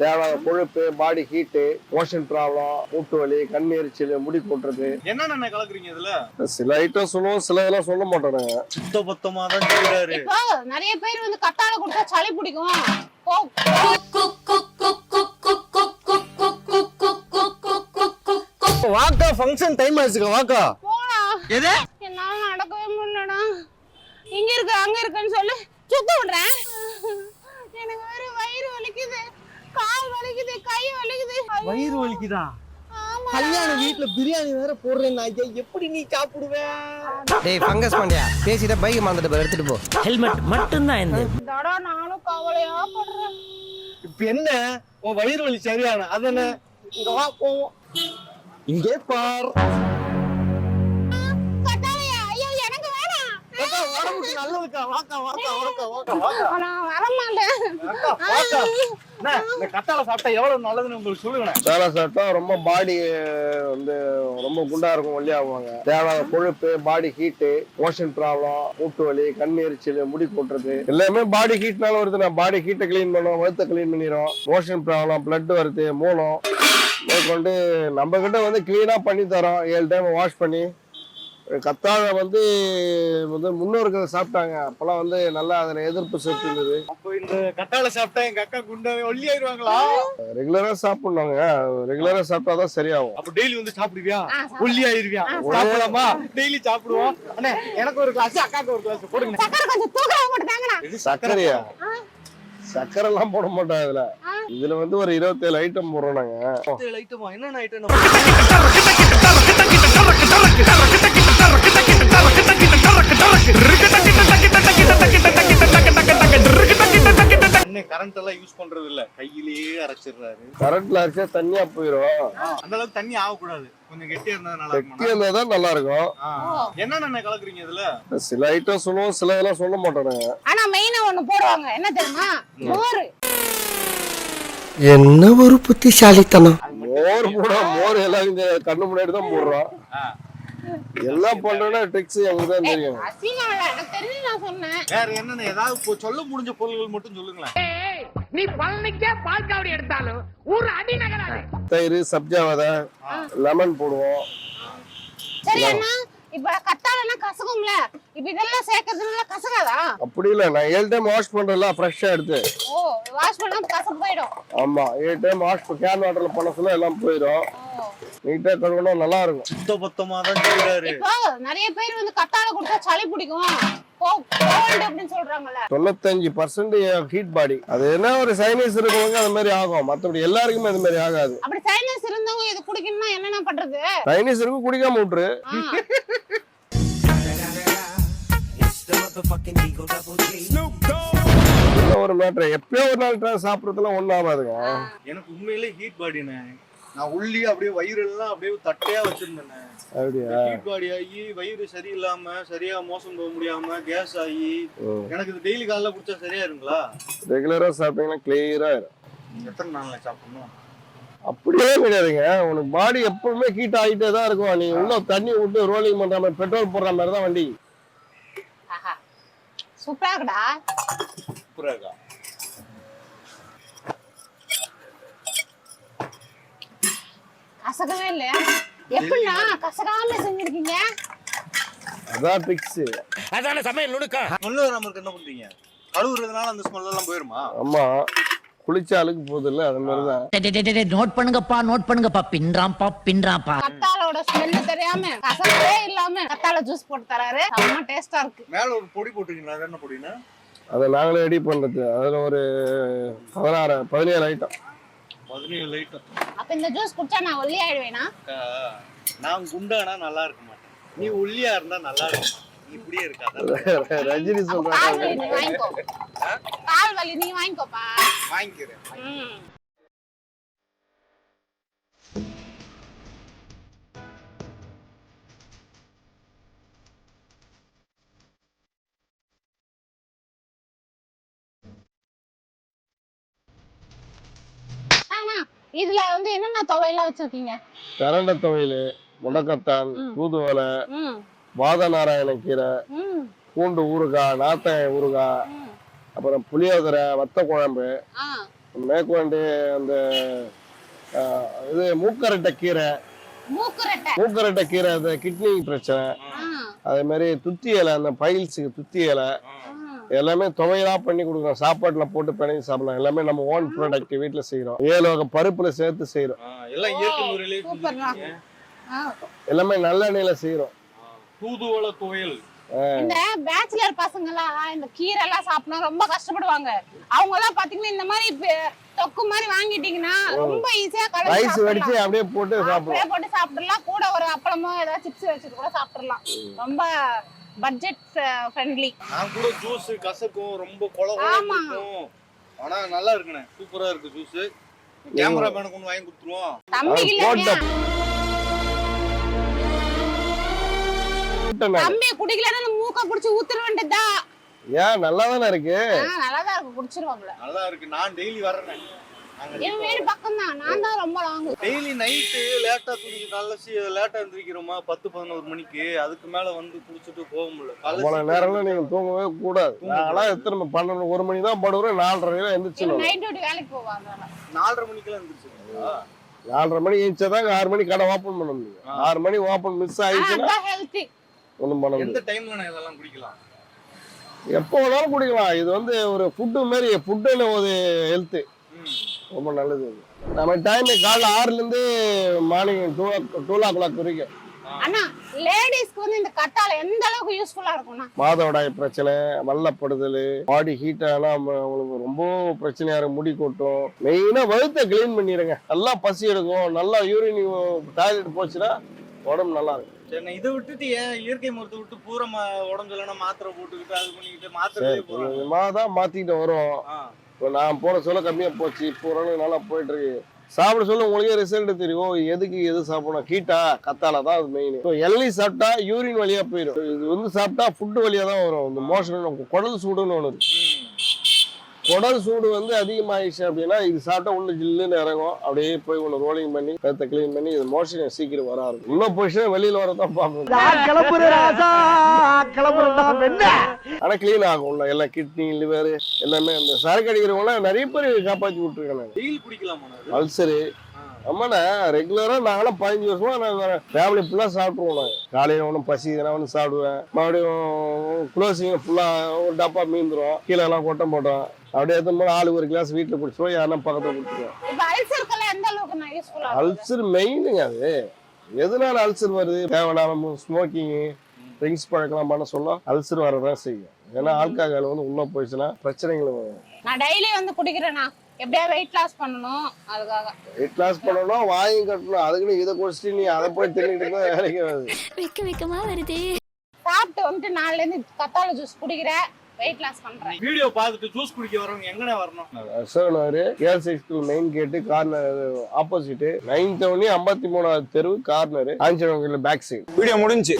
தேவையான கொழுப்பு, body heat, motion problem, மூட்டு வலி, கண் எரிச்சல், முடி கொட்டுறது. என்னென்ன கலக்குறீங்க இதுல? சில ஐட்டம் சொல்லுவோம், சில இதெல்லாம் சொல்ல மாட்டோம். சுத்த பத்தமா தான் சொல்றாரு. இப்போ நிறைய பேர் வந்து கத்தாழை குடிச்சா சளி பிடிக்கும். வாக்கா ஃபங்க்ஷன் டைம் ஆயிடுச்சுங்க வாக்கா. போலாம். எது? என்னால நடக்கவே முடியலடா. இங்க இருக்கு அங்க இருக்குன்னு சொல்லி சுத்த விடுறேன். எனக்கு வேற வயிறு வலிக்குது, கால் வலிக்குது, கை வலிக்குது. வயிறு வலிக்குதா? ஆமா. கல்யாண வீட்ல பிரியாணி வேற போடுறேன் ஐயா, எப்படி நீ சாப்பிடுவ? டேய் ஃபங்கஸ் பாண்டியா, பேசிட்ட பைக் மாந்துட்டு எடுத்துட்டு போ. ஹெல்மெட் மட்டும்தான் இந்த தடா நானும் கவலையா படுறேன். இப்ப என்ன உன் வயிறு வலி சரியான அதன இங்க வா போவோம். இங்கே பார். கத்தாழையா? ஐயோ எனக்கு வேணாம். அக்கா உடம்புக்கு நல்லதுக்கா, வாக்கா வாக்கா வாக்கா வாக்கா வாக்கா நான் வர மாட்டேன். அக்கா வாக்கா. அண்ணா, இந்த கத்தாழை சாப்பிட்டா எவ்வளவு நல்லதுன்னு உங்களுக்கு சொல்லுங்க. சேலை சாப்பிட்டா ரொம்ப பாடி வந்து ரொம்ப குண்டா இருக்கும், ஒல்லியாகுவாங்க. தேவையான கொழுப்பு, பாடி ஹீட்டு, மோஷன் ப்ராப்ளம், மூட்டு வலி, கண் எரிச்சல், முடி கொட்டுறது எல்லாமே பாடி ஹீட்னால வருது. நான் பாடி ஹீட்டை கிளீன் பண்ணுவோம், வயிற்ற கிளீன் பண்ணிடும். மோஷன் ப்ராப்ளம், பிளட் வருது, மூலம் மேற்கொண்டு நம்ம கிட்ட வந்து கிளீனா பண்ணி தரோம். 7 டைம் வாஷ் பண்ணி. கத்தாழை வந்து முன்னோர்கள் சாப்பிட்டாங்க, அப்பெல்லாம் வந்து நல்லா அதுல எதிர்ப்பு சக்தி இருந்தது. அப்போ இந்த கத்தாழை சாப்பிட்டா எங்க அக்கா குண்டாவே ஒல்லி ஆயிருவாங்களா? ரெகுலரா சாப்பிடணுங்க, ரெகுலரா சாப்பிட்டாதான் சரியாகும். அப்ப டெய்லி வந்து சாப்பிடுவியா? சாப்பிடுவேன். ஒல்லி ஆயிருவியா? சாப்பிடலாமா? டெய்லி சாப்பிடுவோம். அண்ணே எனக்கு ஒரு கிளாஸ், அக்காக்கு ஒரு கிளாஸ் போடுங்க. சக்கரை கொஞ்சம் தூக்கமா போட்டு தாங்கண்ணா. சர்க்கரையா? சர்க்கரை எல்லாம் போட மாட்டோம் இதுல. இதுல வந்து ஒரு 27 ஐட்டம் போடுறோம் நாங்க. ஐட்டமா? என்னென்ன ஐட்டம்? கரண்ட் எல்லாம் யூஸ் பண்றது இல்ல, கையிலேயே அரைச்சிடுறாரு. கரண்ட்ல அரைச்சா தண்ணியா போயிடும். அந்த அளவுக்கு தண்ணி ஆகக்கூடாது, கொஞ்சம் கெட்டியா இருந்தா நல்லா கெட்டி இருக்கும். இருந்தாதான் நல்லா இருக்கும். என்னென்ன கலக்குறீங்க இதுல? சில ஐட்டம் சொல்லுவோம், சில இதெல்லாம் சொல்ல மாட்டோம் நாங்க. ஆனா மெயினா ஒண்ணு போடுவாங்க, என்ன தெரியுமா? மோர். என்ன ஒரு புத்திசாலித்தனம். மோர் போட மோர் எல்லாம் இந்த கண்ணு முன்னாடி தான் போடுறோம். எல்லாம் பண்றோம்னா ட்ரிக்ஸ் எங்களுக்கு தான் தெரியும். அசிங்கம் இல்ல, எனக்கு தெரிஞ்சு நான் சொன்னேன். வேற என்னென்ன ஏதாவது சொல்ல முடிஞ்ச பொருள்கள் மட்டும் சொல்லுங்களேன். நீ பழனிக்கே பால் காவடி எடுத்தாலும் ஒரு அடி நகராது. தயிர், சப்ஜா விதை, லெமன் போடுவோம். சரி அண்ணா, இப்ப கத்தாழைனா கசக்கும்ல, இப்ப இதெல்லாம் சேர்க்கறதுனால கசக்காதா? அப்படி இல்ல, நான் 7 டைம் வாஷ் பண்றேன்ல ஃப்ரெஷ்ஷா எடுத்து. ஓ, வாஷ் பண்ணா கசப்பு போயிடும். ஆமா, 7 டைம் வாஷ் கேன் வாட்டர்ல பண்ண சொல்ல எல்லாம் போயிடும். நீட்டா கழுவுனா நல்லா இருக்கும். சுத்த பத்தமா தான் சொல்றாரு. இப்போ நிறைய பேர் வந்து கத்தாழை குடிச்சா சளி பிடிக்கும், கோல்ட் அப்படின்னு சொல்றாங்கல்ல. 95% ஹீட் பாடி. அது என்ன ஒரு சைனஸ் இருக்கவங்க அது மாதிரி ஆகும், மத்தபடி எல்லாருக்குமே அது மாதிரி ஆகாது. அப்படி சைனஸ் இருந்தவங்க இது குடிக்கணும்னா என்னென்ன பண்றது? சைனஸ் இருக்கு, குடிக்காம விட்டுரு. ஒரு மேட்டர் எப்பயோ ஒரு நாள் சாப்பிடறதுலாம் ஒண்ணும் ஆகாதுங்க. எனக்கு உண்மையிலே ஹீட் பாடினே. நான் உள்ளி அப்படியே வயிறு எல்லாம் அப்படியே தட்டையா வச்சிருந்தேன். அப்படியா? ஹீட் பாடி ஆகி வயிறு சரியில்லாம சரியா மோசம் போக முடியாம கேஸ் ஆகி எனக்கு இது டெய்லி காலைல குடிச்சா சரியா இருங்களா? ரெகுலரா சாப்பிட்டீங்கன்னா கிளியரா இருக்கும். எத்தனை நாள்ல சாப்பிடணும்? அப்படியே கிடையாதுங்க, உனக்கு பாடி எப்பவுமே ஹீட் ஆகிட்டே தான் இருக்கும். நீ உள்ள தண்ணி விட்டு ரோலிங் பண்ற மாதிரி, பெட்ரோல் போடுற மாதிரி தான் வண்டி. சூப்பரா இருக்குடா. சூப்பரா இருக்கா? கசக்கவே இல்லையா? எப்படின்னா கசக்காம செஞ்சிருக்கீங்க? அதான் ட்ரிக்ஸ். அதான சமையல் நுணுக்கா. ஸ்மெல் வராம என்ன பண்றீங்க? கழுவுறதுனால அந்த ஸ்மெல் எல்லாம் போயிருமா? ஆமா, குளிச்ச அழுக்கு போகுது இல்ல, அது மாதிரிதான். நோட் பண்ணுங்கப்பா பின்றாம்பா. கத்தாழோட ஸ்மெல் தெரியாம, கசப்பே இல்லாம கத்தாழை ஜூஸ் போட்டு தராரு. ரொம்ப டேஸ்டா இருக்கு. மேல ஒரு பொடி போட்டுருக்கீங்களா? அது என்ன பொடினா? அதை நாங்களே ரெடி பண்றது. அதுல ஒரு 17 ஐட்டம். 17 ஐட்டம். அப்ப இந்த ஜூஸ் குடிச்சா நான் ஒல்லி ஆயிடுவேனா? நான் குண்டானா நல்லா இருக்க மாட்டேன், நீ ஒல்லியா இருந்தா நல்லா இருக்க மாட்டேன். நீ இப்படியே இருக்காத. ரஜினி கால் சொல்றாங்க. வலி நீ வாங்கிக்கோ, கால் வலி நீ வாங்கிக்கோப்பா. வாங்கிக்கிறேன். இதுல வந்து என்னென்ன துவையெல்லாம் வச்சிருக்கீங்க? பிரண்ட துவையல், முடக்கத்தான், தூதுவளை, வாத நாராயண கீரை, பூண்டு ஊறுகாய், நாத்தங்காய் ஊறுகாய், அப்புறம் புளியோதரை, வத்த குழம்பு, மேற்கொண்டு அந்த இது மூக்கரட்டை கீரை மூக்கரட்டை கீரை அந்த கிட்னி பிரச்சனை, அதே மாதிரி துத்தி இலை, அந்த பைல்ஸுக்கு துத்தி இலை எல்லாமே துவையலா பண்ணி கொடுக்குறோம். சாப்பாட்டுல போட்டு பிணைஞ்சு சாப்பிடலாம். எல்லாமே நம்ம ஓன் ப்ராடக்ட் வீட்டுல செய்யறோம். 7 வகை பருப்புல சேர்த்து செய்யறோம். எல்லாம் இயற்கை முறையிலே எல்லாமே நல்லெண்ணெயில செய்யறோம். தூதுவளை துவையல். இந்த பேச்சுலர் பசங்க எல்லாம் இந்த கீரை எல்லாம் சாப்பிடணும் ரொம்ப கஷ்டப்படுவாங்க. அவங்க எல்லாம் பாத்தீங்கன்னா இந்த மாதிரி தொக்கு மாதிரி வாங்கிட்டீங்கன்னா ரொம்ப ஈஸியா ரைஸ் வடிச்சு அப்படியே போட்டு சாப்பிடலாம். கூட ஒரு அப்பளமோ ஏதாவது சிப்ஸ் வச்சுட்டு கூட சாப்பிடலாம். ரொம்ப பட்ஜெட் ஃப்ரெண்ட்லி. நான் கூட ஜூஸ் கசக்கும், ரொம்ப கொலகொலன்னு இருக்கும். ஆனா நல்லா இருக்குண்ணே, சூப்பரா இருக்கு ஜூஸ். கேமராமேனுக்கு ஒன்று வாங்கி கொடுத்துருவோம். தம்பி குடிக்கலன்னா மூக்க குடிச்சு ஊத்துற வேண்டியதா. ஏன் நல்லா தானே இருக்கு? நல்லா தான் இருக்கு, குடிச்சிருவாங்களே. நல்லா இருக்கு. நான் டெய்லி வரேன். என் வீடு பக்கம் தான், நான் தான் ரொம்ப லாங். டெய்லி நைட்டு லேட்டா தூங்கி காலைல லேட்டா எந்திரிக்கிறோமா 10-11 மணிக்கு. அதுக்கு மேல வந்து குடிச்சிட்டு போக முடியல. அவ்வளவு நேரம்ல நீங்க தூங்கவே கூடாது. நான்லாம் எத்தனை 12-1 மணி தான் படுறேன். 4:30 எந்திரிச்சிடும். நைட் டியூட்டி வேலைக்கு போவாங்க. 4:30 மணிக்கெல்லாம் எந்திரிச்சிருக்கா? 4:30 மணி எழுந்தாதான் 6 மணி கடை ஓபன் பண்ண முடியும். 6 மணி ஓபன் மிஸ் ஆயிடுச்சுன்னா ஹெல்த்தி ஒண்ணும் பண்ண முடியாது. எந்த டைம்ல நான் இதெல்லாம் குடிக்கலாம்? எப்போ வேணாலும் குடிக்கலாம். இது வந்து ஒரு ஃபுட்டு மாதிரி, ஃபுட்டுன்னு ஒரு ஹெல்த்து ரொம்ப நல்லது. நம்ம டைம் காலைல 6ல இருந்து மார்னிங் 2 o'clock வரைக்கும். அண்ணா லேடிஸ்க்கு வந்து இந்த கத்தாழை எந்த அளவுக்கு யூஸ்ஃபுல்லா இருக்கும்னா, மாதவிடாய் பிரச்சனை, வல்லப்படுதல், பாடி ஹீட் ஆனா உங்களுக்கு ரொம்ப பிரச்சனையா இருக்கும். முடி கொட்டும். மெயினா வயிற்றை கிளீன் பண்ணிடுங்க. நல்லா பசி எடுக்கும். நல்லா யூரின் டாய்லெட் போச்சுன்னா உடம்பு நல்லா இருக்கும். சரி, இதை விட்டுட்டு ஏன் இயற்கை மருத்துவ விட்டு பூரா உடம்பு இல்லைன்னா மாத்திரை போட்டுக்கிட்டு அது பண்ணிக்கிட்டு மாத்திரை தான் மாத்திக்கிட்டு வரும். இப்போ நான் போன சொல்ல கம்மியா போச்சு. இப்போ ஓரளவு நல்லா போயிட்டு இருக்கு. சாப்பிட சொல்ல உங்களுக்கே ரிசல்ட் தெரியும். எதுக்கு எது சாப்பிடணும், கீட்டா கத்தால தான் அது மெயின். இப்போ எள்ளி சாப்பிட்டா யூரின் வழியா போயிடும். இது வந்து சாப்பிட்டா ஃபுட்டு வழியா தான் வரும். இந்த மோஷன் குடல் சூடுன்னு ஒன்று இருக்கு. குடல் சூடு வந்து அதிகமாகிடுச்சு அப்படின்னா இது சாப்பிட்டா உள்ள ஜில்லுன்னு இறங்கும். அப்படியே போய் ஒன்று ரோலிங் பண்ணி கத்தை கிளீன் பண்ணி இது மோஷன் சீக்கிரம் வராது. இன்னும் போயிடுச்சுன்னா வெளியில வரதான் பார்க்கணும். ஆனா கிளீன் ஆகும் உள்ள எல்லாம் கிட்னி லிவர் எல்லாமே. அந்த சரக்கு அடிக்கிறவங்க நிறைய பேர் காப்பாற்றி விட்டுருக்காங்க. அல்சரு ஆமாண்ணா ரெகுலரா நாங்களாம் 15 வருஷமா நாங்கள் ஃபேமிலி ஃபுல்லாக சாப்பிட்ருவோம். நாங்கள் காலையில் ஒன்றும் பசி இதெல்லாம் ஒன்று சாப்பிடுவேன். மறுபடியும் குளோசிங் ஃபுல்லாக ஒரு டப்பா மீந்துரும். கீழே எல்லாம் கொட்டம் போட்டோம். அப்படியே எடுத்து ஆளுக்கு ஒரு கிளாஸ் வீட்டில் குடிச்சிருவோம். யாருன்னா பக்கத்தில் குடிச்சிருவோம். அல்சர் மெயினுங்க. அது எதனால அல்சர் வருது? தேவையில்லாம ஸ்மோக்கிங் ட்ரிங்க்ஸ் பழக்கலாம் பண்ண சொல்ல அல்சர் வரதான் செய்யும். ஏன்னா ஆல்கஹால் வந்து உள்ள போயிடுச்சுன்னா பிரச்சனைகள் வரும். நான் டெய்லி வந்து குடிக்கிறேன்னா எப்படியா வெயிட் லாஸ் பண்ணணும். அதுக்காக வெயிட் லாஸ் பண்ணணும், வாங்கி கட்டணும். அதுக்குன்னு இதை குடிச்சிட்டு நீ அதை போய் தின்னுட்டு தான் வேலைக்கு வருது. சாப்பிட்டு வந்துட்டு 4ல இருந்து கத்தாழை ஜூஸ் குடிக்கிறேன், வெயிட் லாஸ் பண்றேன். வீடியோ பார்த்துட்டு ஜூஸ் குடிக்க வரவங்க எங்கனே வரணும்? Ashokanur girls high school main gate corner opposite 9th 53வது தெரு corner Anjaneyar back side. Video முடிஞ்சு.